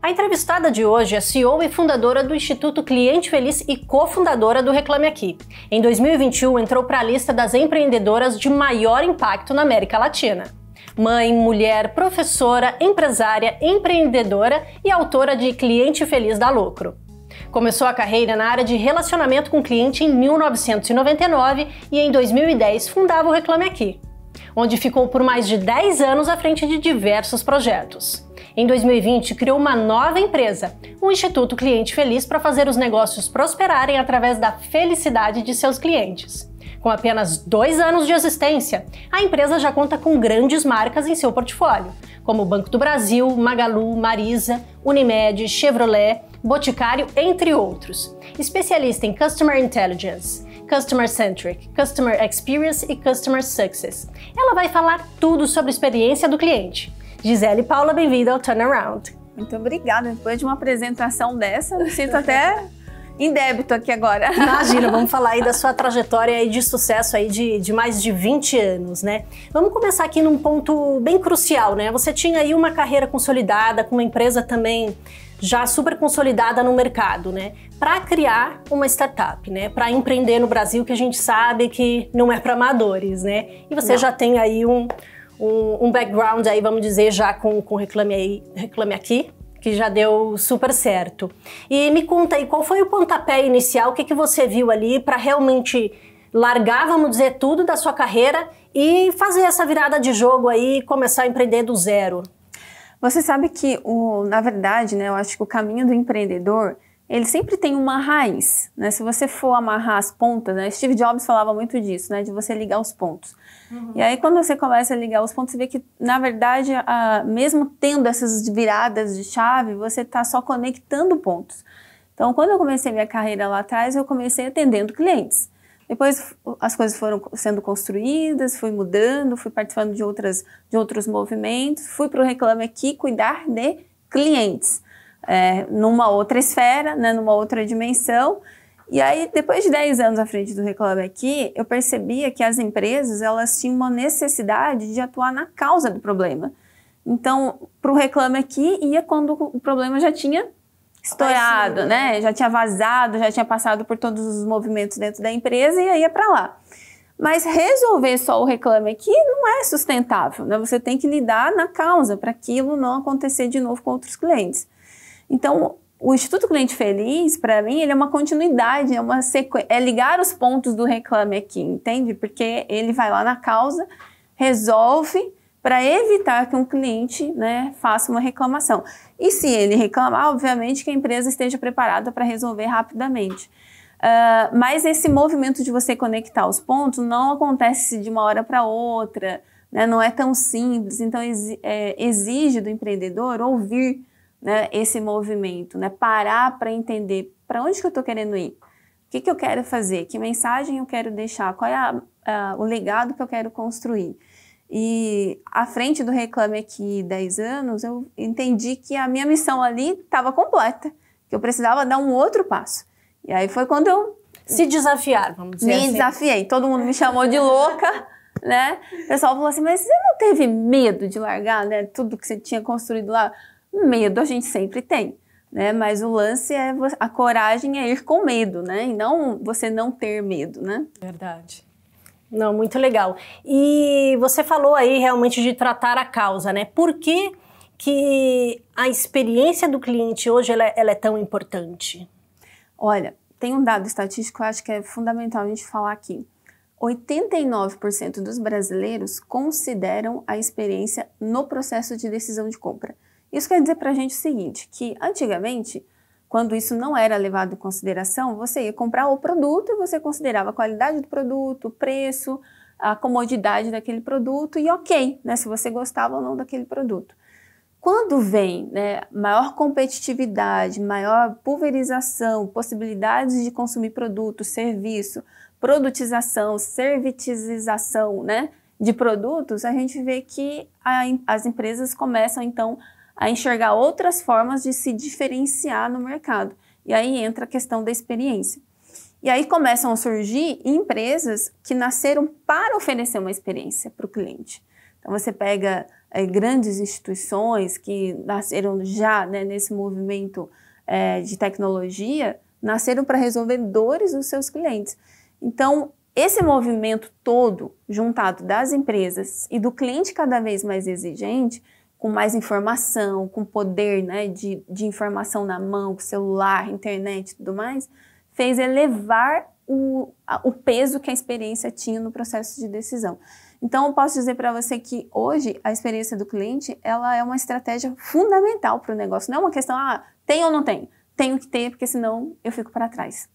A entrevistada de hoje é CEO e fundadora do Instituto Cliente Feliz e cofundadora do Reclame Aqui. Em 2021, entrou para a lista das empreendedoras de maior impacto na América Latina. Mãe, mulher, professora, empresária, empreendedora e autora de Cliente Feliz dá Lucro. Começou a carreira na área de relacionamento com cliente em 1999 e em 2010 fundava o Reclame Aqui, onde ficou por mais de 10 anos à frente de diversos projetos. Em 2020, criou uma nova empresa, o Instituto Cliente Feliz, para fazer os negócios prosperarem através da felicidade de seus clientes. Com apenas 2 anos de existência, a empresa já conta com grandes marcas em seu portfólio, como Banco do Brasil, Magalu, Marisa, Unimed, Chevrolet, Boticário, entre outros. Especialista em Customer Intelligence, Customer Centric, Customer Experience e Customer Success. Ela vai falar tudo sobre a experiência do cliente. Gisele Paula, bem-vinda ao Turnaround. Muito obrigada. Depois de uma apresentação dessa, me sinto até em débito aqui agora. Imagina, vamos falar aí da sua trajetória aí de sucesso aí de mais de 20 anos, né? Vamos começar aqui num ponto bem crucial, né? Você tinha aí uma carreira consolidada, com uma empresa também já super consolidada no mercado, né? Para criar uma startup, né? Para empreender no Brasil, que a gente sabe que não é para amadores, né? E você já tem aí um background aí, vamos dizer, já com Reclame Aqui, que já deu super certo. E me conta aí, qual foi o pontapé inicial, o que você viu ali para realmente largar, vamos dizer, tudo da sua carreira e fazer essa virada de jogo aí e começar a empreender do zero? Você sabe que, na verdade, né, eu acho que o caminho do empreendedor, ele sempre tem uma raiz, né? Se você for amarrar as pontas, né? Steve Jobs falava muito disso, né? De você ligar os pontos. E aí, quando você começa a ligar os pontos, você vê que, na verdade, mesmo tendo essas viradas de chave, você está só conectando pontos. Então, quando eu comecei minha carreira lá atrás, eu comecei atendendo clientes. Depois, as coisas foram sendo construídas, fui mudando, fui participando de outros movimentos, fui para o Reclame Aqui cuidar de clientes. Numa outra esfera, né, numa outra dimensão. E aí, depois de 10 anos à frente do Reclame Aqui, eu percebia que as empresas, elas tinham uma necessidade de atuar na causa do problema. Então, para o Reclame Aqui ia quando o problema já tinha estourado, né? Já tinha vazado, já tinha passado por todos os movimentos dentro da empresa e aí ia para lá. Mas resolver só o Reclame Aqui não é sustentável, né? Você tem que lidar na causa para aquilo não acontecer de novo com outros clientes. Então, o Instituto Cliente Feliz, para mim, ele é uma continuidade, é ligar os pontos do Reclame Aqui, entende? Porque ele vai lá na causa, resolve para evitar que um cliente, né, faça uma reclamação. E se ele reclamar, obviamente que a empresa esteja preparada para resolver rapidamente. Mas esse movimento de você conectar os pontos não acontece de uma hora para outra, né? Não é tão simples, então exige do empreendedor ouvir, né, esse movimento, né, parar para entender para onde que eu estou querendo ir, o que eu quero fazer, que mensagem eu quero deixar, qual é o legado que eu quero construir. E à frente do Reclame Aqui 10 anos, eu entendi que a minha missão ali estava completa, que eu precisava dar um outro passo. E aí foi quando eu se desafiar, vamos dizer assim. Me desafiei, todo mundo me chamou de louca, né? O pessoal falou assim, mas você não teve medo de largar, né, tudo que você tinha construído lá? Medo a gente sempre tem, né? Mas o lance é a coragem é ir com medo, né? E não você não ter medo, né? Verdade. Não, muito legal. E você falou aí realmente de tratar a causa, né? Por que a experiência do cliente hoje ela é tão importante? Olha, tem um dado estatístico que eu acho que é fundamental a gente falar aqui. 89% dos brasileiros consideram a experiência no processo de decisão de compra. Isso quer dizer para a gente o seguinte, que antigamente, quando isso não era levado em consideração, você ia comprar o produto e você considerava a qualidade do produto, o preço, a comodidade daquele produto e ok, né, se você gostava ou não daquele produto. Quando vem, né, maior competitividade, maior pulverização, possibilidades de consumir produto, serviço, produtização, servitização, né, de produtos, a gente vê que as empresas começam então a enxergar outras formas de se diferenciar no mercado. E aí entra a questão da experiência. E aí começam a surgir empresas que nasceram para oferecer uma experiência para o cliente. Então você pega grandes instituições que nasceram já, né, nesse movimento de tecnologia, nasceram para resolver dores dos seus clientes. Então, esse movimento todo, juntado das empresas e do cliente cada vez mais exigente, com mais informação, com poder, né, de informação na mão, com celular, internet e tudo mais, fez elevar o peso que a experiência tinha no processo de decisão. Então, eu posso dizer para você que hoje a experiência do cliente ela é uma estratégia fundamental para o negócio. Não é uma questão, tem ou não tem? Tenho que ter, porque senão eu fico para trás.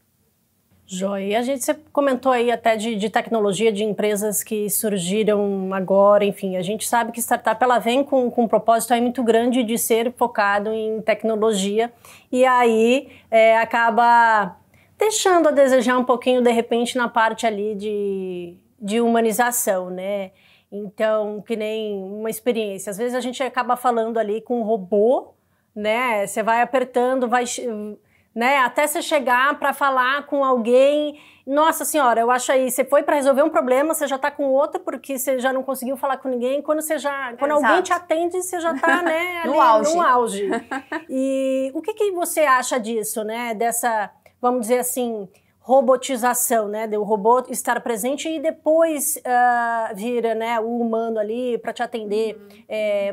Joia. Você comentou aí até de tecnologia, de empresas que surgiram agora, enfim, a gente sabe que startup ela vem com um propósito aí muito grande de ser focado em tecnologia e aí acaba deixando a desejar um pouquinho, de repente, na parte ali de humanização, né? Então, que nem uma experiência. Às vezes a gente acaba falando ali com um robô, né? Você vai apertando, né, até você chegar para falar com alguém. Nossa senhora, eu acho aí, você foi para resolver um problema, você já está com outro porque você já não conseguiu falar com ninguém. Quando alguém te atende, você já está, né, ali no auge. E o que você acha disso, né, dessa, vamos dizer assim, robotização, né, do robô estar presente e depois vira, né, o humano ali para te atender.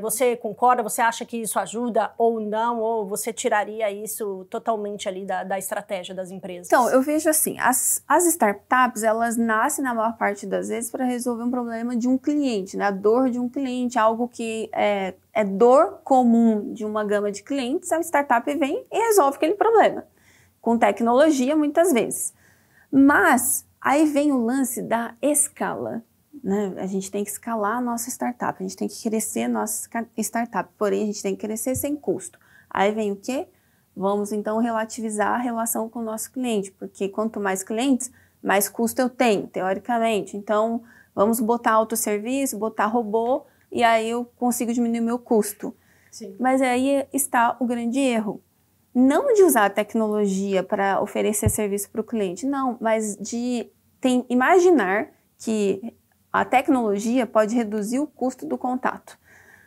Você concorda? Você acha que isso ajuda ou não? Ou você tiraria isso totalmente ali da estratégia das empresas? Então, eu vejo assim, as startups, elas nascem na maior parte das vezes para resolver um problema de um cliente, né, a dor de um cliente, algo que é dor comum de uma gama de clientes, a startup vem e resolve aquele problema, com tecnologia muitas vezes. Mas aí vem o lance da escala, né? A gente tem que escalar a nossa startup, a gente tem que crescer a nossa startup, porém a gente tem que crescer sem custo. Aí vem o quê? Vamos então relativizar a relação com o nosso cliente, porque quanto mais clientes, mais custo eu tenho, teoricamente. Então, vamos botar autosserviço, botar robô, e aí eu consigo diminuir meu custo. Sim. Mas aí está o grande erro. Não de usar a tecnologia para oferecer serviço para o cliente, não, mas de imaginar que a tecnologia pode reduzir o custo do contato.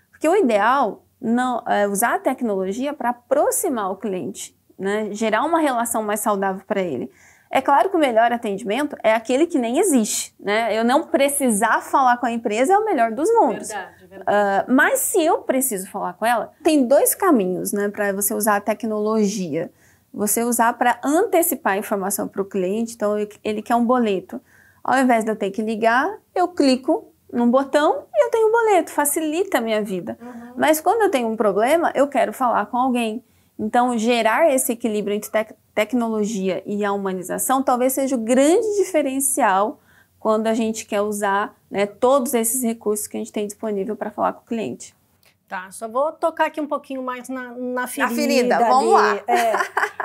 Porque o ideal não é usar a tecnologia para aproximar o cliente, né? Gerar uma relação mais saudável para ele. É claro que o melhor atendimento é aquele que nem existe, né? Eu não precisar falar com a empresa é o melhor dos mundos. Verdade. Mas se eu preciso falar com ela, tem dois caminhos, né, para você usar a tecnologia. Você usar para antecipar a informação para o cliente, então ele quer um boleto. Ao invés de eu ter que ligar, eu clico num botão e eu tenho um boleto, facilita a minha vida. Uhum. Mas quando eu tenho um problema, eu quero falar com alguém. Então, gerar esse equilíbrio entre tecnologia e a humanização talvez seja o grande diferencial quando a gente quer usar, né, todos esses recursos que a gente tem disponível para falar com o cliente. Tá, só vou tocar aqui um pouquinho mais na ferida. A ferida, vamos lá.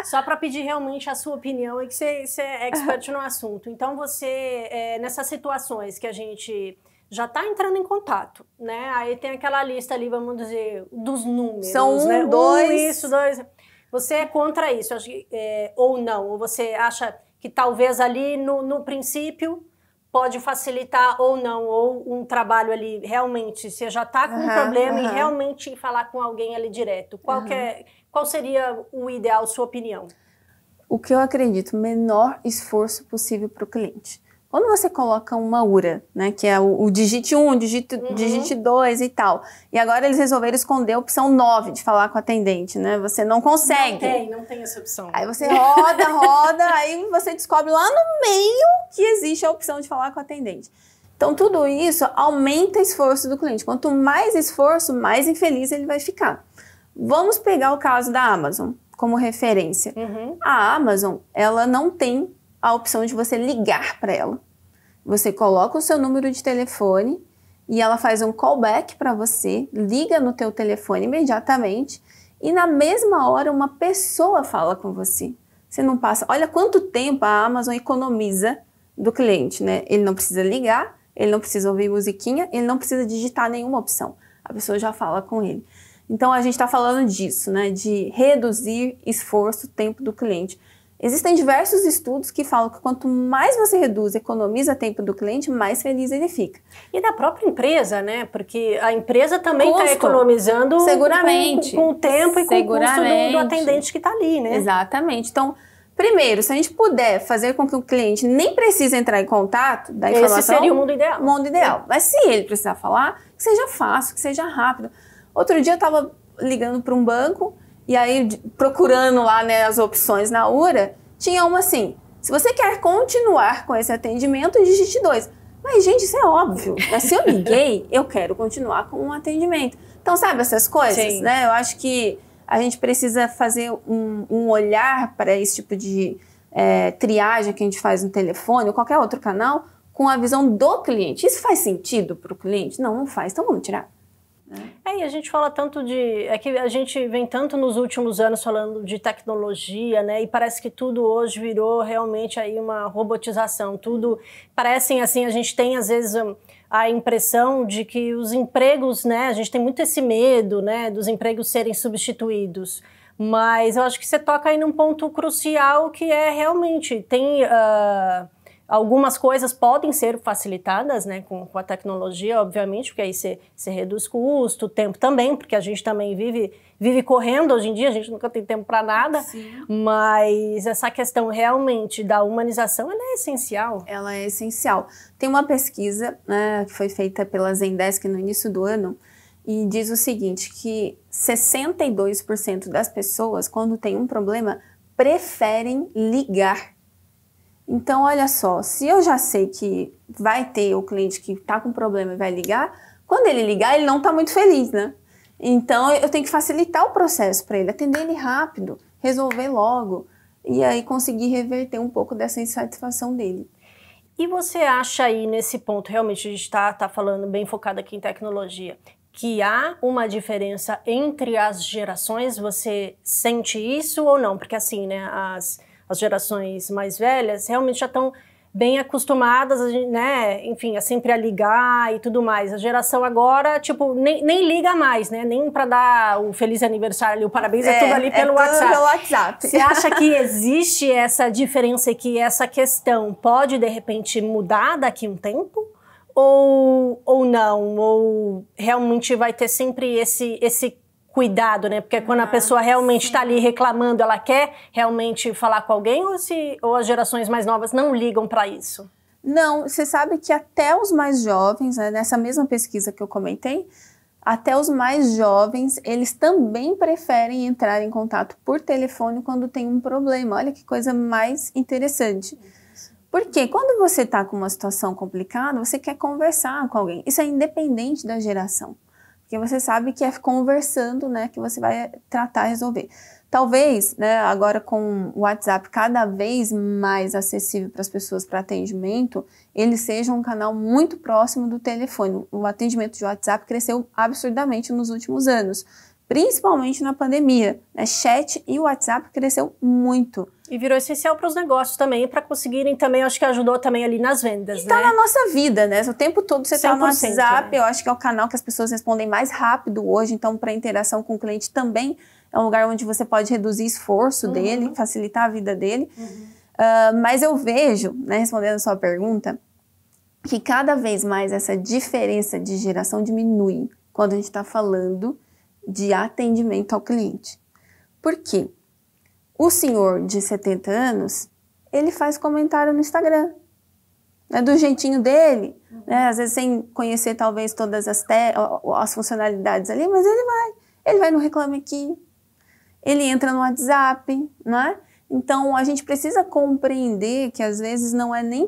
Só para pedir realmente a sua opinião e que você é expert no assunto. Então, você, nessas situações que a gente já está entrando em contato, né? Aí tem aquela lista ali, vamos dizer, dos números. São né? dois. Dois. Você é contra isso, ou não? Ou você acha que talvez ali no princípio pode facilitar ou não? Ou um trabalho ali realmente, você já está com um problema e realmente falar com alguém ali direto. Qual seria o ideal, sua opinião? O que eu acredito, menor esforço possível para o cliente. Quando você coloca uma URA, né, que é o digite 1, digite 2 e tal, e agora eles resolveram esconder a opção 9 de falar com o atendente, né? Você não consegue. Não tem essa opção. Aí você roda, aí você descobre lá no meio que existe a opção de falar com o atendente. Então, tudo isso aumenta o esforço do cliente. Quanto mais esforço, mais infeliz ele vai ficar. Vamos pegar o caso da Amazon como referência. A Amazon, ela não tem a opção de você ligar para ela. Você coloca o seu número de telefone e ela faz um callback para você, liga no teu telefone imediatamente e na mesma hora uma pessoa fala com você. Você não passa... Olha quanto tempo a Amazon economiza do cliente, né? Ele não precisa ligar, ele não precisa ouvir musiquinha, ele não precisa digitar nenhuma opção. A pessoa já fala com ele. Então a gente está falando disso, né? De reduzir esforço, tempo do cliente. Existem diversos estudos que falam que quanto mais você reduz, economiza tempo do cliente, mais feliz ele fica. E da própria empresa, né? Porque a empresa também está economizando seguramente com o tempo e com o custo do atendente que está ali, né? Exatamente. Então, primeiro, se a gente puder fazer com que o cliente nem precise entrar em contato da informação... Esse seria o mundo ideal. O mundo ideal. Mas se ele precisar falar, que seja fácil, que seja rápido. Outro dia eu estava ligando para um banco e aí procurando lá, né, as opções na URA, tinha uma assim, se você quer continuar com esse atendimento, digite 2. Mas, gente, isso é óbvio. Mas se eu liguei, eu quero continuar com um atendimento. Então, sabe essas coisas, Sim. né? Eu acho que a gente precisa fazer um olhar para esse tipo de triagem que a gente faz no telefone ou qualquer outro canal com a visão do cliente. Isso faz sentido para o cliente? Não, não faz. Então, vamos tirar. E a gente fala tanto de... É que a gente vem tanto nos últimos anos falando de tecnologia, né? E parece que tudo hoje virou realmente aí uma robotização. Tudo... Parecem assim, a gente tem às vezes a impressão de que os empregos, né? A gente tem muito esse medo, né? Dos empregos serem substituídos. Mas eu acho que você toca aí num ponto crucial que é realmente... Tem... Algumas coisas podem ser facilitadas, né, com a tecnologia, obviamente, porque aí você reduz custo, tempo também, porque a gente também vive correndo hoje em dia, a gente nunca tem tempo para nada. Sim. Mas essa questão realmente da humanização, ela é essencial. Ela é essencial. Tem uma pesquisa, né, que foi feita pela Zendesk no início do ano e diz o seguinte, que 62% das pessoas, quando tem um problema, preferem ligar. Então, olha só, se eu já sei que vai ter o cliente que está com problema e vai ligar, quando ele ligar, ele não está muito feliz, né? Então, eu tenho que facilitar o processo para ele, atender ele rápido, resolver logo, e aí conseguir reverter um pouco dessa insatisfação dele. E você acha aí, nesse ponto, realmente a gente está falando bem focado aqui em tecnologia, que há uma diferença entre as gerações? Você sente isso ou não? Porque assim, né, as gerações mais velhas realmente já estão bem acostumadas, né, enfim, a sempre a ligar e tudo mais. A geração agora, tipo, nem liga mais, né, nem para dar o feliz aniversário ali, o parabéns, é tudo ali pelo WhatsApp. Pelo WhatsApp. Você acha que existe essa diferença e que essa questão pode, de repente, mudar daqui a um tempo? Ou não? Ou realmente vai ter sempre esse cuidado, né? Porque quando a pessoa realmente está ali reclamando, ela quer realmente falar com alguém ou as gerações mais novas não ligam para isso? Não, você sabe que até os mais jovens, né, nessa mesma pesquisa que eu comentei, até os mais jovens, eles também preferem entrar em contato por telefone quando tem um problema. Olha que coisa mais interessante. Porque quando você está com uma situação complicada, você quer conversar com alguém. Isso é independente da geração. Porque você sabe que é conversando, né, que você vai tratar, resolver. Talvez, né, agora com o WhatsApp cada vez mais acessível para as pessoas para atendimento, ele seja um canal muito próximo do telefone. O atendimento de WhatsApp cresceu absurdamente nos últimos anos, principalmente na pandemia, né? Chat e o WhatsApp cresceu muito. E virou essencial para os negócios também, para conseguirem também, acho que ajudou também ali nas vendas, né? E tá na nossa vida, né? O tempo todo você tá no WhatsApp, né? Eu acho que é o canal que as pessoas respondem mais rápido hoje, então para interação com o cliente também é um lugar onde você pode reduzir esforço dele, facilitar a vida dele. Mas eu vejo, né, respondendo a sua pergunta, que cada vez mais essa diferença de geração diminui quando a gente está falando de atendimento ao cliente. Por quê? O senhor de 70 anos, ele faz comentário no Instagram, né, do jeitinho dele, né, às vezes sem conhecer talvez todas as funcionalidades ali, mas ele vai no Reclame Aqui, ele entra no WhatsApp, né? Então a gente precisa compreender que às vezes não é nem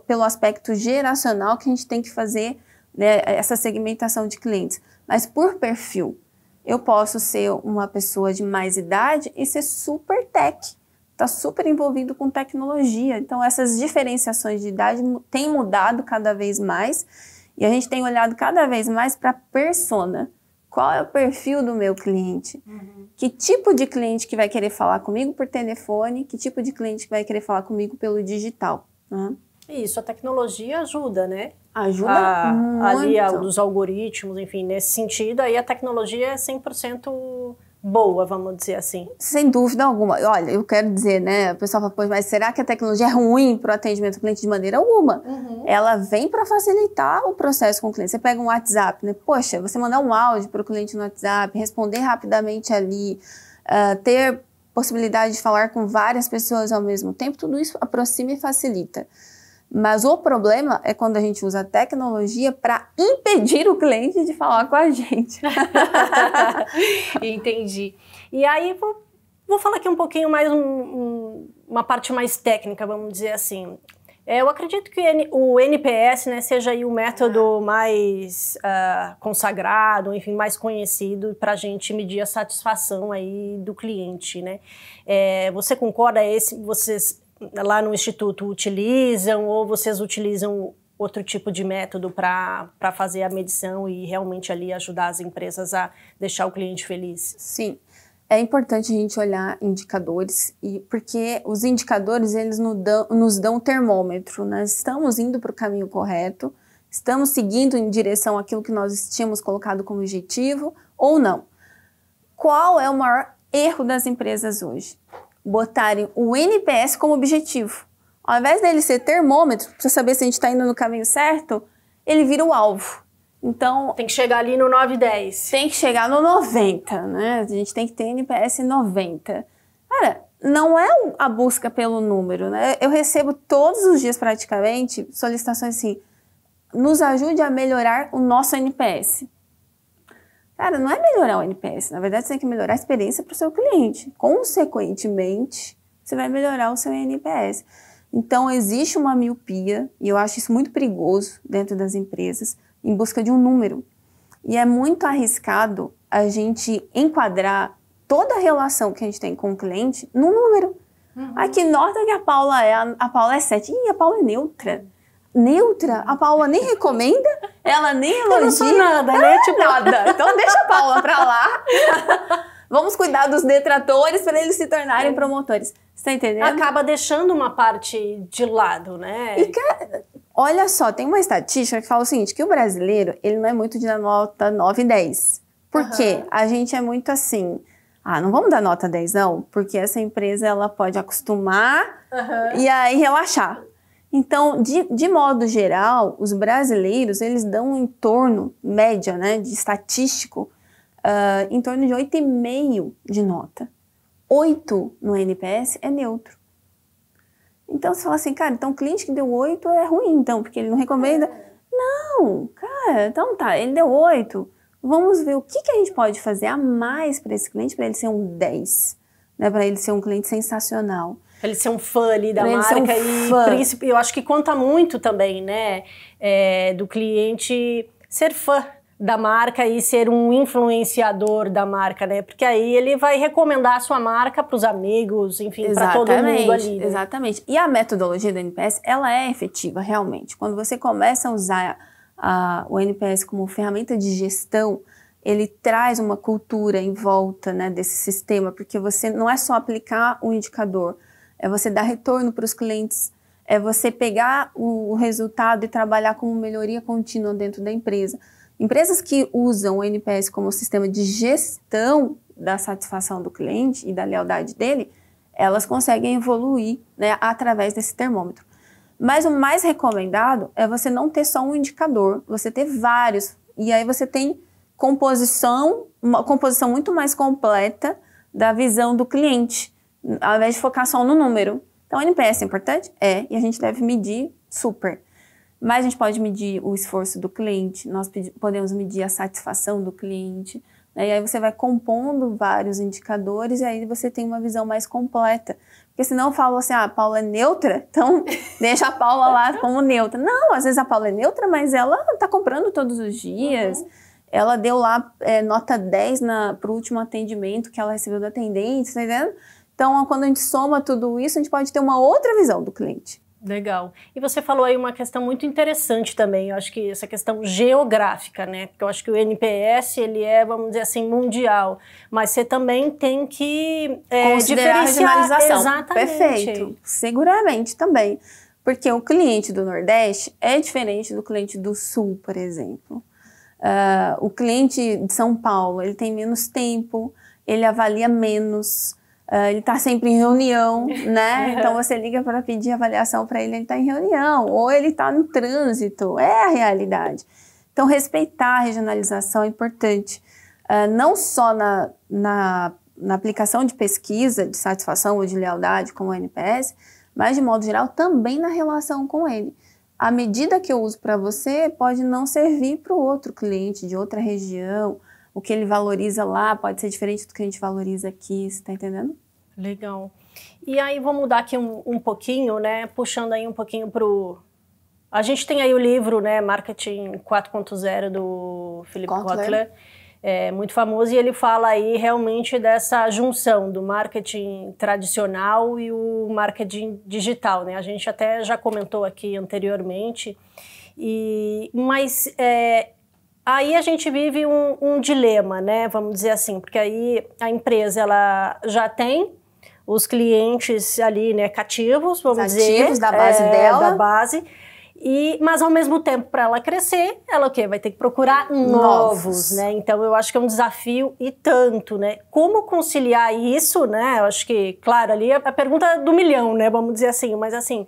pelo aspecto geracional que a gente tem que fazer, né, essa segmentação de clientes, mas por perfil. Eu posso ser uma pessoa de mais idade e ser super tech, tá super envolvido com tecnologia. Então essas diferenciações de idade têm mudado cada vez mais e a gente tem olhado cada vez mais para a persona. Qual é o perfil do meu cliente? Que tipo de cliente que vai querer falar comigo por telefone? Que tipo de cliente que vai querer falar comigo pelo digital? Isso, a tecnologia ajuda, né? Ajuda muito. Ali, dos algoritmos, enfim, nesse sentido, aí a tecnologia é 100% boa, vamos dizer assim. Sem dúvida alguma. Olha, eu quero dizer, né, o pessoal fala, pois, mas será que a tecnologia é ruim para o atendimento ao cliente? De maneira alguma. Ela vem para facilitar o processo com o cliente. Você pega um WhatsApp, né? Poxa, você mandar um áudio para o cliente no WhatsApp, responder rapidamente ali, ter possibilidade de falar com várias pessoas ao mesmo tempo, tudo isso aproxima e facilita. Mas o problema é quando a gente usa a tecnologia para impedir o cliente de falar com a gente. Entendi. E aí, vou falar aqui um pouquinho mais, uma parte mais técnica, vamos dizer assim. Eu acredito que o NPS, né, seja aí o método mais consagrado, enfim, mais conhecido para a gente medir a satisfação aí do cliente, né? Você concorda? Vocês lá no Instituto utilizam ou vocês utilizam outro tipo de método para fazer a medição e realmente ali ajudar as empresas a deixar o cliente feliz? Sim. É importante a gente olhar indicadores, porque os indicadores eles nos dão um termômetro. Nós estamos indo para o caminho correto, estamos seguindo em direção àquilo que nós tínhamos colocado como objetivo ou não. Qual é o maior erro das empresas hoje? Botarem o NPS como objetivo. Ao invés dele ser termômetro, para saber se a gente está indo no caminho certo, ele vira o alvo. Então, tem que chegar ali no 9, 10. Tem que chegar no 90, né? A gente tem que ter NPS 90. Cara, não é a busca pelo número, né? Eu recebo todos os dias praticamente solicitações assim, nos ajude a melhorar o nosso NPS. Cara, não é melhorar o NPS, na verdade você tem que melhorar a experiência para o seu cliente. Consequentemente, você vai melhorar o seu NPS. Então, existe uma miopia, e eu acho isso muito perigoso dentro das empresas, em busca de um número. E é muito arriscado a gente enquadrar toda a relação que a gente tem com o cliente num número. Ai, que nota que a Paula é? A Paula é 7. Ih, a Paula é neutra. Neutra? A Paula nem recomenda, ela nem elogia. Eu não sou nada, né? Tipo... nada. Então deixa a Paula pra lá. Vamos cuidar dos detratores para eles se tornarem promotores. Você tá entendendo? Acaba deixando uma parte de lado, né? E olha só, tem uma estatística que fala o seguinte, que o brasileiro, ele não é muito de dar nota 9 e 10. Por quê? A gente é muito assim, não vamos dar nota 10 não, porque essa empresa ela pode acostumar e aí relaxar. Então, de modo geral, os brasileiros, eles dão em torno, média, né, de estatístico, em torno de 8,5 de nota. 8 no NPS é neutro. Então, você fala assim, cara, então o cliente que deu 8 é ruim, então, porque ele não recomenda. Não, cara, então tá, ele deu 8. Vamos ver o que a gente pode fazer a mais para esse cliente, para ele ser um 10, né? Para ele ser um cliente sensacional. Para ele ser um fã ali da marca e eu acho que conta muito também, né, do cliente ser fã da marca e ser um influenciador da marca, né? Porque aí ele vai recomendar a sua marca para os amigos, enfim, para todo mundo ali. Né? Exatamente. E a metodologia do NPS, ela é efetiva, realmente. Quando você começa a usar o NPS como ferramenta de gestão, ele traz uma cultura em volta, né, desse sistema, porque você não é só aplicar o indicador, é você dar retorno para os clientes, é você pegar o resultado e trabalhar como melhoria contínua dentro da empresa. Empresas que usam o NPS como sistema de gestão da satisfação do cliente e da lealdade dele, elas conseguem evoluir, né, através desse termômetro. Mas o mais recomendado é você não ter só um indicador, você ter vários. E aí você tem uma composição muito mais completa da visão do cliente, ao invés de focar só no número. Então, o NPS é importante? É, e a gente deve medir super. Mas a gente pode medir o esforço do cliente, nós podemos medir a satisfação do cliente, né? E aí você vai compondo vários indicadores e aí você tem uma visão mais completa. Porque senão eu falo assim, a Paula é neutra, então deixa a Paula lá como neutra. Não, às vezes a Paula é neutra, mas ela tá comprando todos os dias. Ela deu lá nota 10 pro último atendimento que ela recebeu do atendente, tá entendendo? Então, quando a gente soma tudo isso, a gente pode ter uma outra visão do cliente. Legal. E você falou aí uma questão muito interessante também, eu acho que essa questão geográfica, né? Porque eu acho que o NPS, ele é, vamos dizer assim, mundial, mas você também tem que considerar a regionalização. Exatamente. Perfeito. Seguramente também. Porque o cliente do Nordeste é diferente do cliente do Sul, por exemplo. O cliente de São Paulo, ele tem menos tempo, ele avalia menos, ele está sempre em reunião, né? Então você liga para pedir avaliação para ele está em reunião, ou ele está no trânsito, é a realidade. Então respeitar a regionalização é importante, não só na aplicação de pesquisa de satisfação ou de lealdade como o NPS, mas de modo geral também na relação com ele. A medida que eu uso para você pode não servir para o outro cliente de outra região. O que ele valoriza lá pode ser diferente do que a gente valoriza aqui, você está entendendo? Legal. E aí vou mudar aqui um pouquinho, né? Puxando aí um pouquinho pro... A gente tem aí o livro, né? Marketing 4.0 do Philip Kotler. É muito famoso, e ele fala aí realmente dessa junção do marketing tradicional e o marketing digital, né? A gente até já comentou aqui anteriormente, mas aí a gente vive um dilema, né? Vamos dizer assim, porque aí a empresa ela já tem os clientes ali, né, cativos, vamos dizer. Ativos da base dela. Da base. Mas ao mesmo tempo, para ela crescer, ela o quê? Vai ter que procurar novos, né? Então eu acho que é um desafio e tanto, né? Como conciliar isso, né? Eu acho que, claro, ali é a pergunta do milhão, né? Vamos dizer assim, mas assim,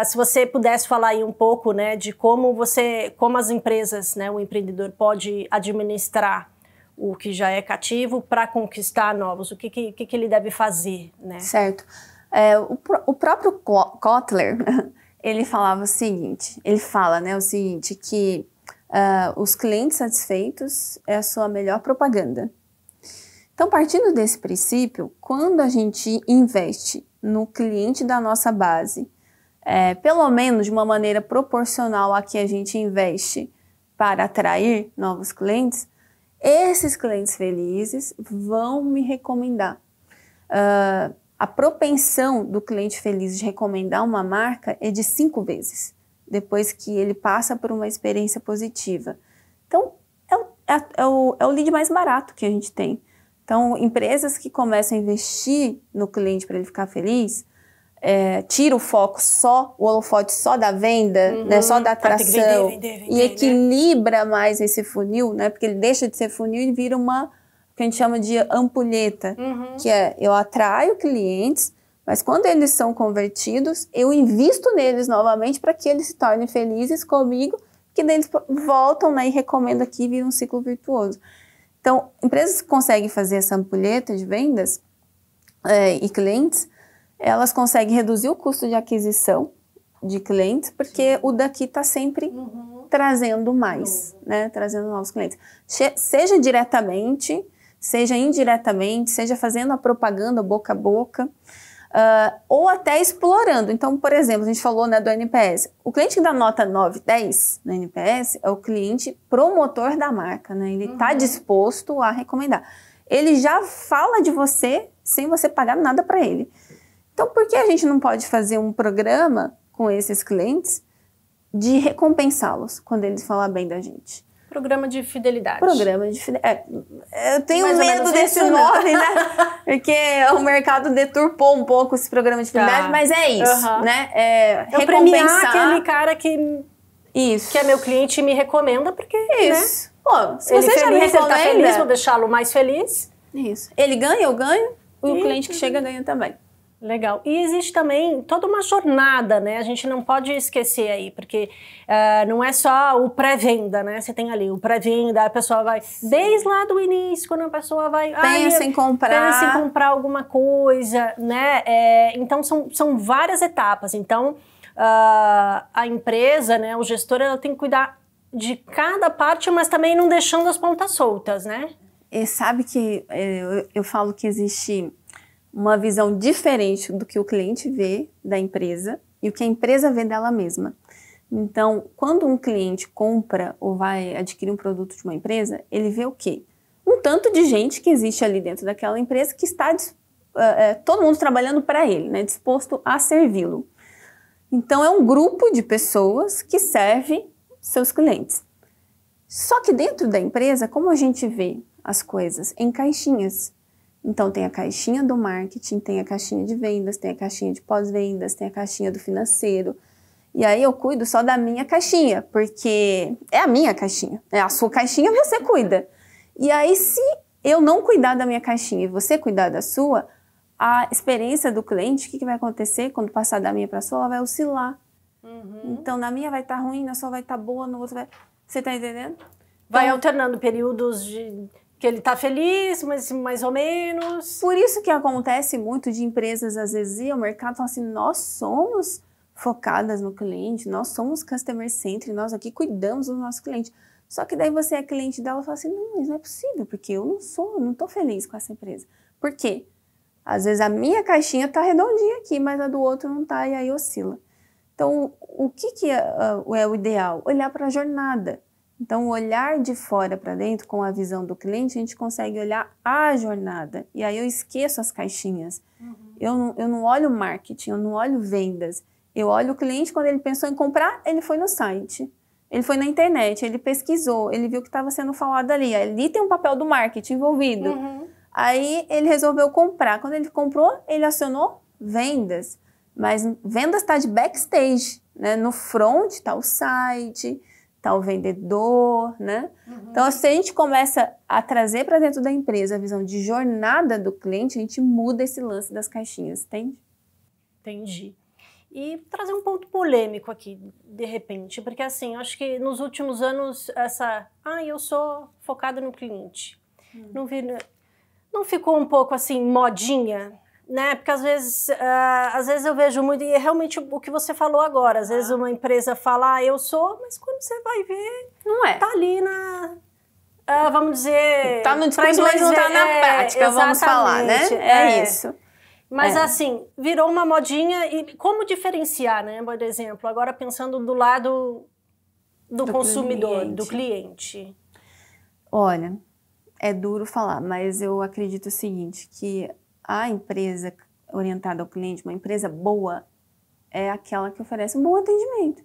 se você pudesse falar aí um pouco, né, de como as empresas, né, o empreendedor pode administrar o que já é cativo para conquistar novos, o que ele deve fazer, né? Certo. O próprio Kotler... Ele falava o seguinte, que os clientes satisfeitos é a sua melhor propaganda. Então, partindo desse princípio, quando a gente investe no cliente da nossa base, pelo menos de uma maneira proporcional a que a gente investe para atrair novos clientes, esses clientes felizes vão me recomendar. A propensão do cliente feliz de recomendar uma marca é de 5 vezes, depois que ele passa por uma experiência positiva. Então, é o lead mais barato que a gente tem. Então, empresas que começam a investir no cliente para ele ficar feliz, tira o foco o holofote só da venda, né, só da atração, vender, e equilibra mais esse funil, né, porque ele deixa de ser funil e vira uma... que a gente chama de ampulheta, que eu atraio clientes, mas quando eles são convertidos, eu invisto neles novamente para que eles se tornem felizes comigo, que daí eles voltam, né, e recomendam aqui e vira um ciclo virtuoso. Então, empresas que conseguem fazer essa ampulheta de vendas e clientes, elas conseguem reduzir o custo de aquisição de clientes, porque o daqui está sempre trazendo mais, né, trazendo novos clientes. Seja diretamente, seja indiretamente, seja fazendo a propaganda boca a boca, ou até explorando. Então, por exemplo, a gente falou, né, do NPS. O cliente que dá nota 9, 10 no NPS é o cliente promotor da marca, né? Ele está disposto a recomendar. Ele já fala de você sem você pagar nada para ele. Então, por que a gente não pode fazer um programa com esses clientes de recompensá-los quando eles falam bem da gente? Programa de fidelidade. Programa de fidelidade. Eu tenho medo desse nome, né? Porque o mercado deturpou um pouco esse programa de fidelidade, mas é isso, né? Eu premiar aquele cara que é meu cliente e me recomenda, porque, isso. Né? Pô, se ele você já me ele tá feliz, vou recomenda... deixá-lo mais feliz. Isso. Ele ganha, eu ganho, e o cliente que chega ganha também. Legal. E existe também toda uma jornada, né? A gente não pode esquecer aí, porque não é só o pré-venda, né? Você tem ali o pré-venda, a pessoa vai... Desde lá do início, quando a pessoa vai... Pensa em comprar alguma coisa, né? Então, são várias etapas. Então, a empresa, né? O gestor, ela tem que cuidar de cada parte, mas também não deixando as pontas soltas, né? E sabe que eu falo que existe uma visão diferente do que o cliente vê da empresa e o que a empresa vê dela mesma. Então, quando um cliente compra ou vai adquirir um produto de uma empresa, ele vê o quê? Um tanto de gente que existe ali dentro daquela empresa que está todo mundo trabalhando para ele, né, disposto a servi-lo. Então, é um grupo de pessoas que serve seus clientes. Só que dentro da empresa, como a gente vê as coisas? Em caixinhas. Então, tem a caixinha do marketing, tem a caixinha de vendas, tem a caixinha de pós-vendas, tem a caixinha do financeiro. E aí eu cuido só da minha caixinha, porque é a minha caixinha. A sua caixinha você cuida. E aí, se eu não cuidar da minha caixinha e você cuidar da sua, a experiência do cliente, o que vai acontecer quando passar da minha para a sua, ela vai oscilar. Então, na minha vai estar ruim, na sua vai estar boa, no outro vai... Você tá entendendo? Vai Então, alternando períodos de que ele tá feliz, mas mais ou menos. Por isso que acontece muito de empresas, às vezes, ir ao mercado e falar assim, nós somos focadas no cliente, nós somos customer centric, nós aqui cuidamos do nosso cliente. Só que daí você é cliente dela e fala assim, não, mas não é possível, porque eu não tô feliz com essa empresa. Por quê? Às vezes a minha caixinha tá redondinha aqui, mas a do outro não tá, e aí oscila. Então, o que é o ideal? Olhar para a jornada. Então, olhar de fora para dentro, com a visão do cliente, a gente consegue olhar a jornada. E aí eu esqueço as caixinhas. Eu não olho marketing, eu não olho vendas. Eu olho o cliente, quando ele pensou em comprar, ele foi no site. Ele foi na internet, ele pesquisou, ele viu que estava sendo falado ali. Ali tem um papel do marketing envolvido. Aí ele resolveu comprar. Quando ele comprou, ele acionou vendas. Mas vendas está de backstage, né? No front está o site, está o vendedor, né? Então, se a gente começa a trazer para dentro da empresa a visão de jornada do cliente, a gente muda esse lance das caixinhas, entende? Entendi. E trazer um ponto polêmico aqui, de repente, porque assim, acho que nos últimos anos eu sou focada no cliente. Não ficou um pouco assim, modinha? Né? Porque às vezes eu vejo muito, e é realmente o que você falou agora, às vezes uma empresa fala, eu sou, mas quando você vai ver, não é. Tá ali vamos dizer... Tá no discurso, mas não tá na prática, vamos falar, né? É isso. Mas assim, virou uma modinha, e como diferenciar, né? Por exemplo, agora pensando do lado do consumidor, do cliente. Olha, é duro falar, mas eu acredito o seguinte, que a empresa orientada ao cliente, uma empresa boa, é aquela que oferece um bom atendimento.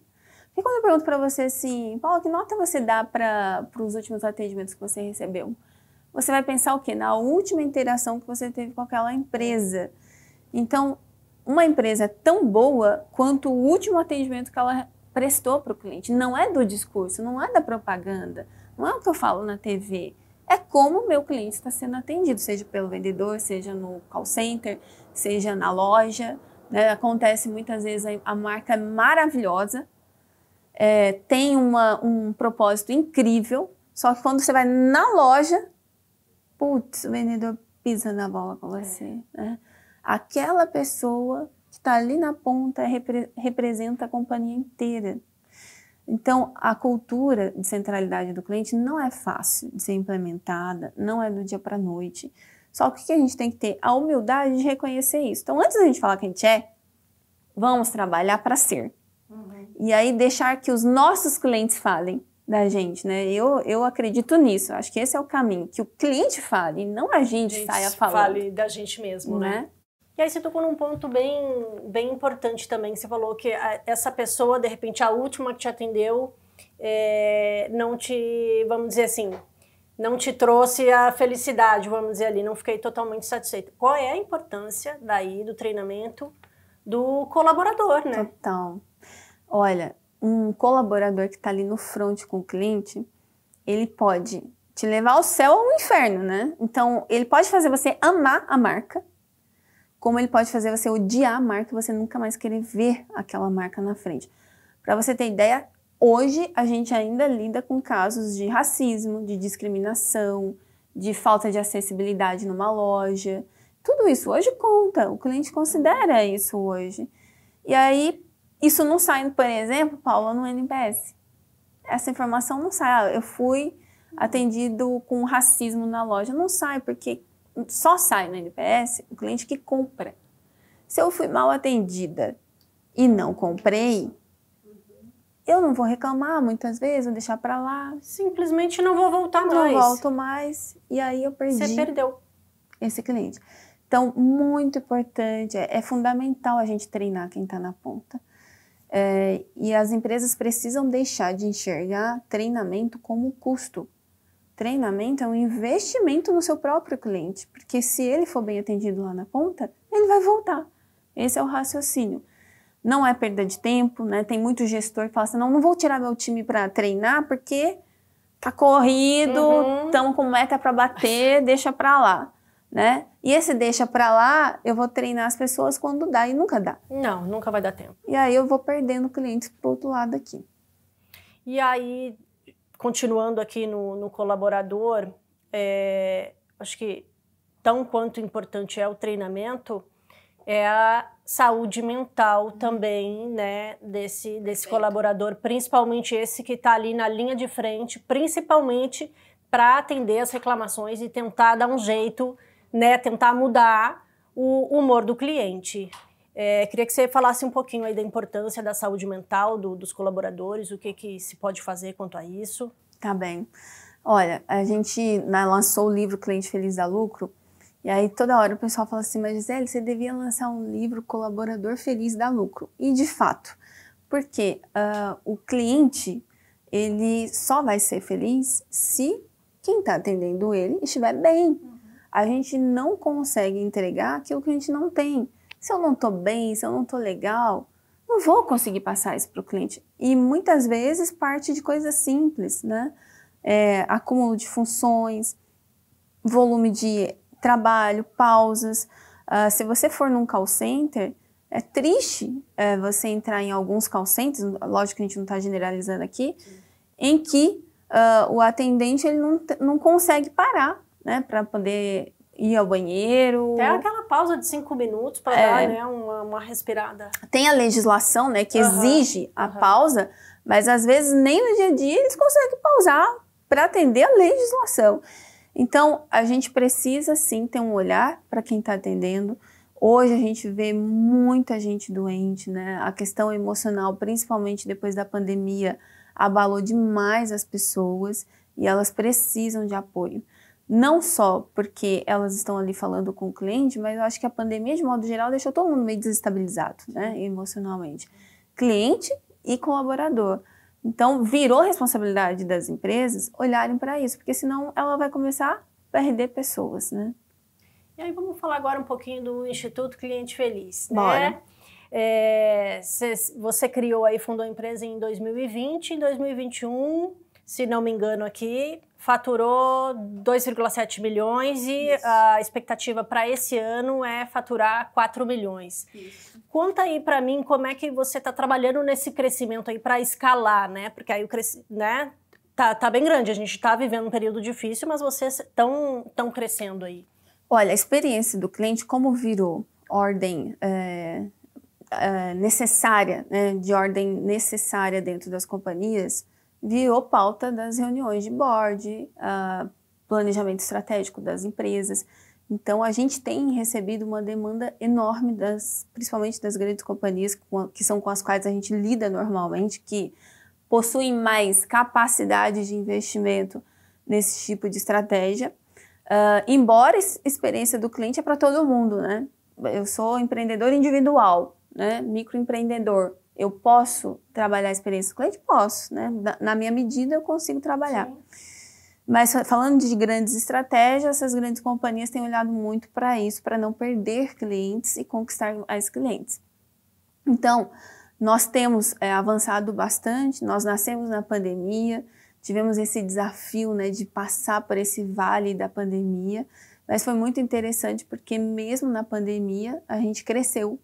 E quando eu pergunto para você assim, Paula, que nota você dá para os últimos atendimentos que você recebeu? Você vai pensar o quê? Na última interação que você teve com aquela empresa. Então, uma empresa é tão boa quanto o último atendimento que ela prestou para o cliente. Não é do discurso, não é da propaganda, não é o que eu falo na TV. É como o meu cliente está sendo atendido, seja pelo vendedor, seja no call center, seja na loja. Né? Acontece muitas vezes, a marca é maravilhosa, tem um propósito incrível, só que quando você vai na loja, putz, o vendedor pisa na bola com você. Né? Aquela pessoa que está ali na ponta representa a companhia inteira. Então, a cultura de centralidade do cliente não é fácil de ser implementada, não é do dia para a noite. Só que o que a gente tem que ter? A humildade de reconhecer isso. Então, antes da gente falar que a gente vamos trabalhar para ser. E aí, deixar que os nossos clientes falem da gente, né? Eu acredito nisso, acho que esse é o caminho, que o cliente fale, não a gente saia falando. Fale da gente mesmo, né? E aí você tocou num ponto bem importante também, você falou que essa pessoa, de repente, a última que te atendeu, não te, vamos dizer assim, não te trouxe a felicidade, vamos dizer ali, não fiquei totalmente satisfeita. Qual é a importância daí do treinamento do colaborador, né? Total. Olha, um colaborador que está ali no front com o cliente, ele pode te levar ao céu ou ao inferno, né? Então, ele pode fazer você amar a marca, como ele pode fazer você odiar a marca e você nunca mais querer ver aquela marca na frente. Para você ter ideia, hoje a gente ainda lida com casos de racismo, de discriminação, de falta de acessibilidade numa loja. Tudo isso hoje conta, o cliente considera isso hoje. E aí, isso não sai, por exemplo, Paula, no NPS. Essa informação não sai. Eu fui atendido com racismo na loja. Não sai, porque só sai no NPS o cliente que compra. Se eu fui mal atendida e não comprei, eu não vou reclamar muitas vezes, vou deixar para lá. Simplesmente não vou voltar mais. Não volto mais. E aí eu perdi. Você perdeu esse cliente. Então, muito importante, é fundamental a gente treinar quem está na ponta. E as empresas precisam deixar de enxergar treinamento como custo. Treinamento é um investimento no seu próprio cliente, porque se ele for bem atendido lá na ponta, ele vai voltar. Esse é o raciocínio. Não é perda de tempo, né? Tem muito gestor que fala assim, não vou tirar meu time para treinar, porque tá corrido, estamos com meta para bater, deixa para lá, né? E esse deixa para lá, eu vou treinar as pessoas quando dá e nunca dá. Não, nunca vai dar tempo. E aí eu vou perdendo clientes pro outro lado aqui. E aí, continuando aqui no colaborador, acho que tão quanto importante é o treinamento, é a saúde mental também, né, desse colaborador, principalmente esse que está ali na linha de frente, principalmente para atender as reclamações e tentar dar um jeito, né, tentar mudar o humor do cliente. Queria que você falasse um pouquinho aí da importância da saúde mental dos colaboradores, o que se pode fazer quanto a isso. Tá bem. Olha, a gente lançou o livro Cliente Feliz dá Lucro, e aí toda hora o pessoal fala assim, mas Gisele, você devia lançar um livro Colaborador Feliz dá Lucro. E de fato, porque o cliente, ele só vai ser feliz se quem está atendendo ele estiver bem. A gente não consegue entregar aquilo que a gente não tem. Se eu não estou bem, se eu não estou legal, não vou conseguir passar isso para o cliente. E muitas vezes parte de coisas simples, né? Acúmulo de funções, volume de trabalho, pausas. Se você for num call center, é triste você entrar em alguns call centers, lógico que a gente não está generalizando aqui, em que o atendente ele não consegue parar, né, para poder ir ao banheiro. Até aquela pausa de 5 minutos para dar, né, uma respirada. Tem a legislação, né, que exige a pausa, mas às vezes nem no dia a dia eles conseguem pausar para atender a legislação. Então, a gente precisa sim ter um olhar para quem está atendendo. Hoje a gente vê muita gente doente, né? A questão emocional, principalmente depois da pandemia, abalou demais as pessoas e elas precisam de apoio. Não só porque elas estão ali falando com o cliente, mas eu acho que a pandemia, de modo geral, deixou todo mundo meio desestabilizado, né? Emocionalmente. Cliente e colaborador. Então, virou responsabilidade das empresas olharem para isso, porque senão ela vai começar a perder pessoas, né? E aí vamos falar agora um pouquinho do Instituto Cliente Feliz, né? Bora. Você criou aí, fundou a empresa em 2020, em 2021, se não me engano aqui, faturou 2,7 milhões e a expectativa para esse ano é faturar 4 milhões. Isso. Conta aí para mim como é que você está trabalhando nesse crescimento aí para escalar, né? Porque aí né? Tá bem grande, a gente está vivendo um período difícil, mas vocês estão crescendo aí. Olha, a experiência do cliente, como virou ordem necessária, né, de ordem necessária dentro das companhias, virou pauta das reuniões de board, planejamento estratégico das empresas. Então, a gente tem recebido uma demanda enorme, principalmente das grandes companhias, que são com as quais a gente lida normalmente, que possuem mais capacidade de investimento nesse tipo de estratégia. Embora a experiência do cliente é para todo mundo, né? Eu sou empreendedor individual, né? Microempreendedor. Eu posso trabalhar a experiência do cliente? Posso, né? Na minha medida eu consigo trabalhar. Sim. Mas falando de grandes estratégias, essas grandes companhias têm olhado muito para isso, para não perder clientes e conquistar mais clientes. Então, nós temos avançado bastante, nós nascemos na pandemia, tivemos esse desafio, né, de passar por esse vale da pandemia, mas foi muito interessante porque mesmo na pandemia a gente cresceu,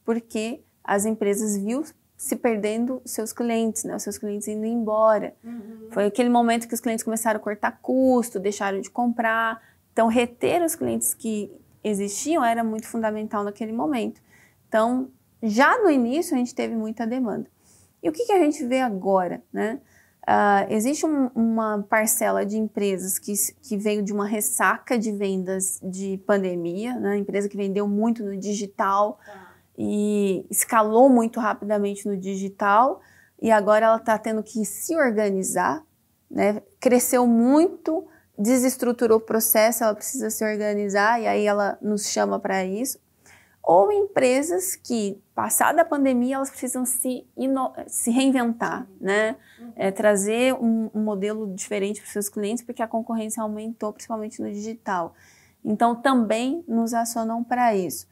porque as empresas viu se perdendo seus clientes, né? Os seus clientes indo embora. Foi aquele momento que os clientes começaram a cortar custo, deixaram de comprar. Então, reter os clientes que existiam era muito fundamental naquele momento. Então, já no início, a gente teve muita demanda. E o que a gente vê agora, né? Existe uma parcela de empresas que veio de uma ressaca de vendas de pandemia, né? Empresa que vendeu muito no digital, e escalou muito rapidamente no digital e agora ela está tendo que se organizar, né? Cresceu muito, desestruturou o processo, ela precisa se organizar e aí ela nos chama para isso. Ou empresas que, passada a pandemia, elas precisam se reinventar, né? Trazer um modelo diferente para os seus clientes porque a concorrência aumentou, principalmente no digital. Então, também nos acionam para isso.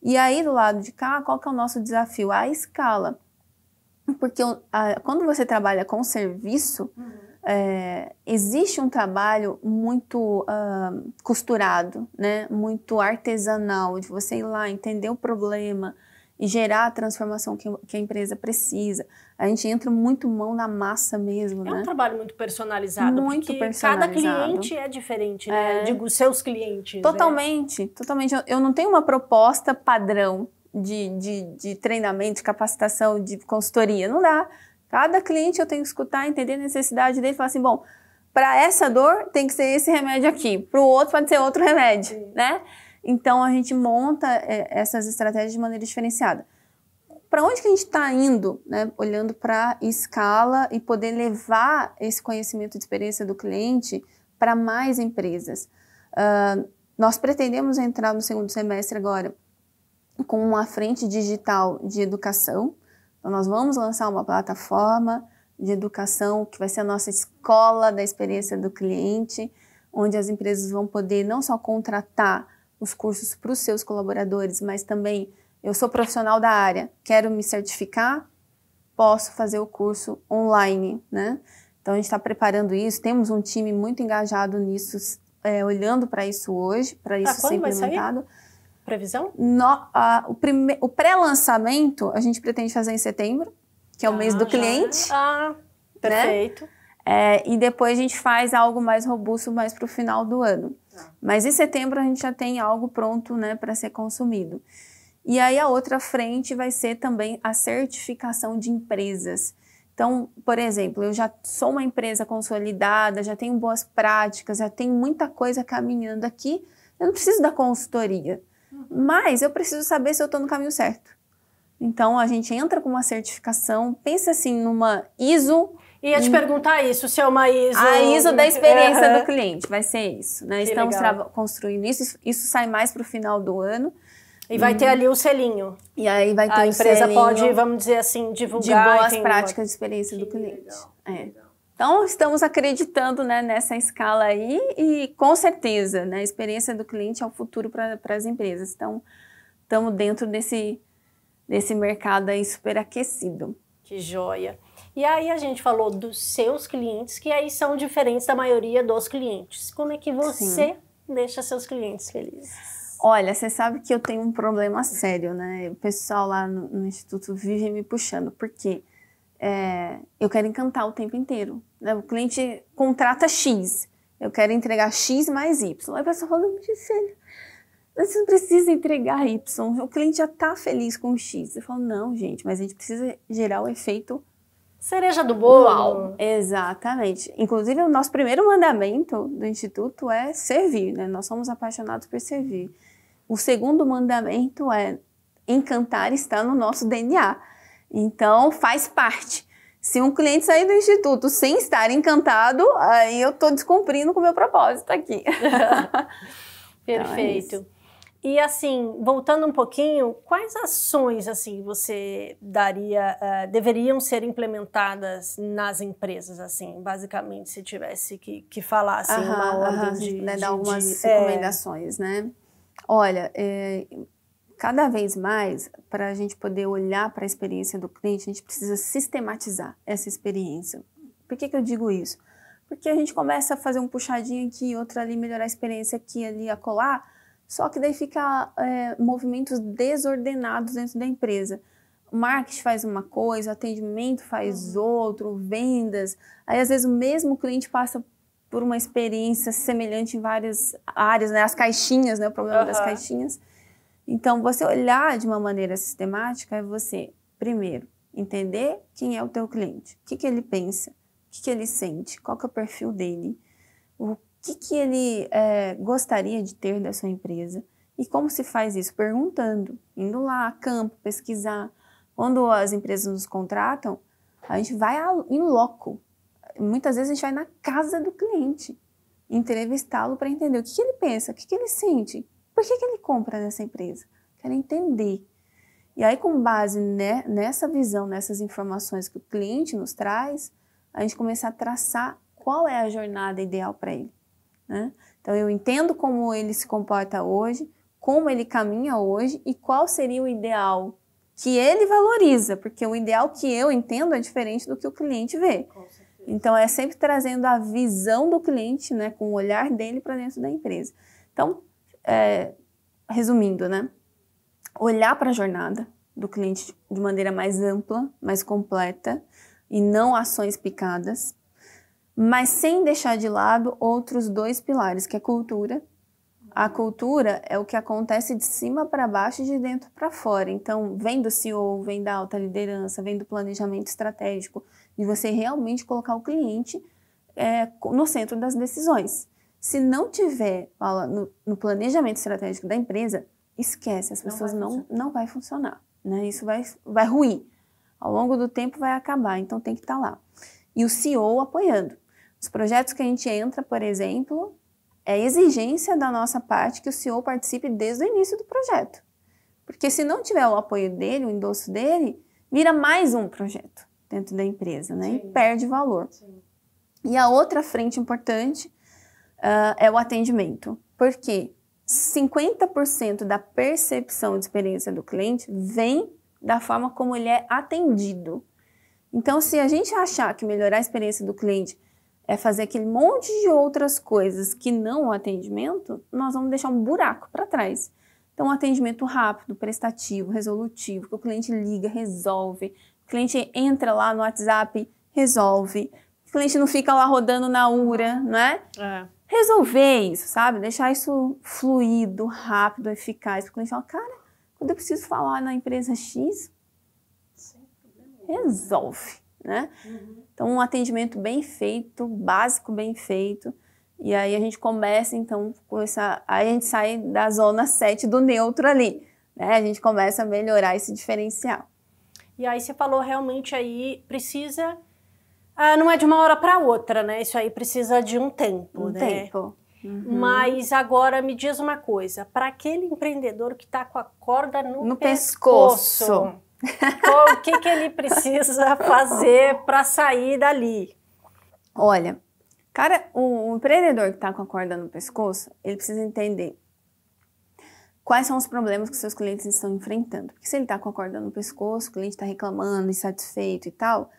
E aí, do lado de cá, qual que é o nosso desafio? A escala. Porque quando você trabalha com serviço, existe um trabalho muito costurado, né? Muito artesanal, de você ir lá, entender o problema e gerar a transformação que a empresa precisa. A gente entra muito mão na massa mesmo, né? É um trabalho muito personalizado, muito porque personalizado. cada cliente é diferente, né? Digo, seus clientes. Totalmente, totalmente. Eu não tenho uma proposta padrão de treinamento, de capacitação, de consultoria. Não dá. Cada cliente eu tenho que escutar, entender a necessidade dele e falar assim, bom, para essa dor tem que ser esse remédio aqui, para o outro pode ser outro remédio, né? Então a gente monta essas estratégias de maneira diferenciada. Para onde que a gente está indo, né? Olhando para escala e poder levar esse conhecimento de experiência do cliente para mais empresas. Nós pretendemos entrar no segundo semestre agora com uma frente digital de educação. Então, nós vamos lançar uma plataforma de educação que vai ser a nossa escola da experiência do cliente, onde as empresas vão poder não só contratar os cursos para os seus colaboradores, mas também, eu sou profissional da área, quero me certificar, posso fazer o curso online, né? Então, a gente está preparando isso, temos um time muito engajado nisso, olhando para isso hoje, para isso ser implementado. Previsão? O pré-lançamento a gente pretende fazer em setembro, que é o mês do cliente. Perfeito. Né? E depois a gente faz algo mais robusto mais para o final do ano. Mas em setembro a gente já tem algo pronto, né, para ser consumido. E aí a outra frente vai ser também a certificação de empresas. Então, por exemplo, eu já sou uma empresa consolidada, já tenho boas práticas, já tenho muita coisa caminhando aqui, eu não preciso da consultoria. Mas eu preciso saber se eu estou no caminho certo. Então, a gente entra com uma certificação, pensa assim numa ISO. Ia te perguntar isso, se é uma ISO... A ISO da experiência do cliente, vai ser isso, né? Estamos construindo isso, isso sai mais para o final do ano. E vai ter ali o selinho. E aí vai ter a empresa pode, vamos dizer assim, divulgar... De boas práticas de experiência do cliente. Legal. Então, estamos acreditando, né, nessa escala aí e, com certeza, né, a experiência do cliente é o futuro para as empresas. Então, estamos dentro desse mercado aí super aquecido. Que joia! E aí a gente falou dos seus clientes, que aí são diferentes da maioria dos clientes. Como é que você deixa seus clientes felizes? Olha, você sabe que eu tenho um problema sério, né? O pessoal lá no Instituto vive me puxando, porque... eu quero encantar o tempo inteiro. Né? O cliente contrata X, eu quero entregar X mais Y. Aí a pessoa fala, Gisele, você não precisa entregar Y, o cliente já está feliz com X. Eu falo, não, gente, mas a gente precisa gerar o efeito cereja do bolo. Uau. Exatamente. Inclusive, o nosso primeiro mandamento do Instituto é servir, né? Nós somos apaixonados por servir. O segundo mandamento é encantar está no nosso DNA. Então, faz parte. Se um cliente sair do Instituto sem estar encantado, aí eu estou descumprindo com o meu propósito aqui. Perfeito. Então, e assim, voltando um pouquinho, quais ações assim você daria, deveriam ser implementadas nas empresas, assim, basicamente, se tivesse que falar assim, uma ordem dar algumas recomendações, né? Olha, cada vez mais, para a gente poder olhar para a experiência do cliente, a gente precisa sistematizar essa experiência. Por que eu digo isso? Porque a gente começa a fazer um puxadinho aqui, outro ali, melhorar a experiência aqui, ali, acolá, só que daí fica movimentos desordenados dentro da empresa. O marketing faz uma coisa, o atendimento faz outro, vendas. Aí, às vezes, o mesmo cliente passa por uma experiência semelhante em várias áreas, né? As caixinhas, né? O problema das caixinhas. Então, você olhar de uma maneira sistemática é você, primeiro, entender quem é o teu cliente, o que ele pensa, o que ele sente, qual que é o perfil dele, o que ele gostaria de ter da sua empresa e como se faz isso? Perguntando, indo lá a campo, pesquisar. Quando as empresas nos contratam, a gente vai em loco. Muitas vezes a gente vai na casa do cliente, entrevistá-lo para entender o que ele pensa, o que ele sente. Por que ele compra nessa empresa? Quero entender. E aí, com base nessa visão, nessas informações que o cliente nos traz, a gente começa a traçar qual é a jornada ideal para ele. Né? Então, eu entendo como ele se comporta hoje, como ele caminha hoje e qual seria o ideal que ele valoriza, porque o ideal que eu entendo é diferente do que o cliente vê. Então, é sempre trazendo a visão do cliente, né, com o olhar dele para dentro da empresa. Então, resumindo, né, olhar para a jornada do cliente de maneira mais ampla, mais completa, e não ações picadas, mas sem deixar de lado outros 2 pilares, que é cultura. A cultura é o que acontece de cima para baixo e de dentro para fora. Então, vem do CEO, vem da alta liderança, vem do planejamento estratégico, de você realmente colocar o cliente no centro das decisões. Se não tiver no planejamento estratégico da empresa, esquece, as pessoas não vai funcionar, né? Isso vai ruir. Ao longo do tempo vai acabar, então tem que estar lá. E o CEO apoiando. Os projetos que a gente entra, por exemplo, é exigência da nossa parte que o CEO participe desde o início do projeto. Porque se não tiver o apoio dele, o endosso dele, vira mais um projeto dentro da empresa, né? Sim. E perde valor. Sim. E a outra frente importante é o atendimento. Porque 50% da percepção de experiência do cliente vem da forma como ele é atendido. Então, se a gente achar que melhorar a experiência do cliente é fazer aquele monte de outras coisas que não o atendimento, nós vamos deixar um buraco para trás. Então, um atendimento rápido, prestativo, resolutivo, que o cliente liga, resolve, o cliente entra lá no WhatsApp, resolve, o cliente não fica lá rodando na URA, né? Resolver isso, sabe? Deixar isso fluido, rápido, eficaz. O cliente fala, cara, quando eu preciso falar na empresa X, resolve, né? Então, um atendimento bem feito, básico bem feito, e aí a gente começa, então, aí a gente sai da zona 7 do neutro ali, né? A gente começa a melhorar esse diferencial. E aí você falou realmente aí, precisa, não é de uma hora para outra, né? Isso aí precisa de um tempo, né? Tempo. Mas agora me diz uma coisa, para aquele empreendedor que está com a corda no pescoço. O que ele precisa fazer para sair dali? Olha, cara, o empreendedor que está com a corda no pescoço, ele precisa entender quais são os problemas que seus clientes estão enfrentando. Porque se ele está com a corda no pescoço, o cliente está reclamando, insatisfeito e tal,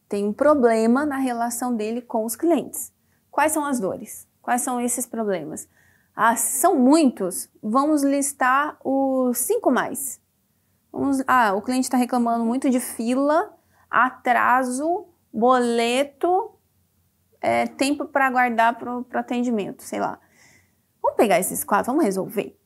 tem um problema na relação dele com os clientes. Quais são as dores? Quais são esses problemas? São muitos. Vamos listar os 5 mais. O cliente está reclamando muito de fila, atraso, boleto, tempo para aguardar para o atendimento, sei lá. Vamos pegar esses 4, vamos resolver.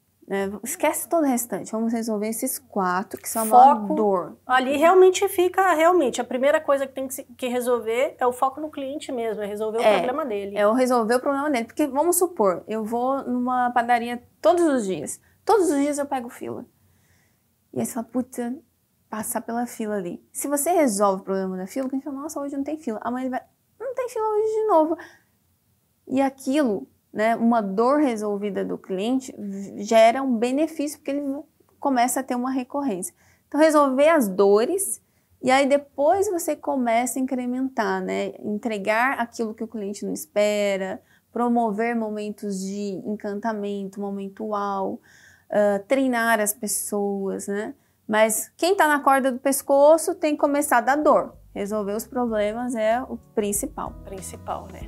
Esquece todo o restante, vamos resolver esses 4 que são a maior dor. Ali realmente fica, a primeira coisa que tem que resolver é o foco no cliente mesmo, é resolver o problema dele. É resolver o problema dele, porque vamos supor, eu vou numa padaria todos os dias eu pego fila. E aí você fala, puta, passar pela fila ali. Se você resolve o problema da fila, o cliente fala, nossa, hoje não tem fila. Amanhã ele vai, não tem fila hoje de novo. E aquilo, né, uma dor resolvida do cliente gera um benefício, porque ele começa a ter uma recorrência. Então, resolver as dores, e aí depois você começa a incrementar, né? Entregar aquilo que o cliente não espera, promover momentos de encantamento, momento uau, treinar as pessoas, né? Mas quem tá na corda do pescoço tem que começar da dor. Resolver os problemas é o principal. Principal, né?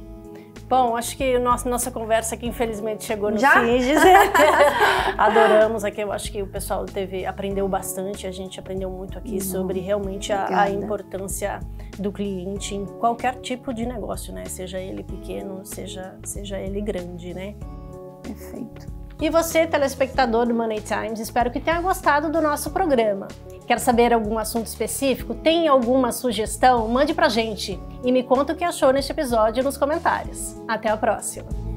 Bom, acho que nossa conversa aqui infelizmente chegou no fim. Adoramos aqui, eu acho que o pessoal da TV aprendeu bastante, a gente aprendeu muito aqui sobre realmente a importância do cliente em qualquer tipo de negócio, né? Seja ele pequeno, seja ele grande, né? Perfeito. E você, telespectador do Money Times, espero que tenha gostado do nosso programa. Quer saber algum assunto específico? Tem alguma sugestão? Mande pra gente e me conta o que achou neste episódio nos comentários. Até a próxima!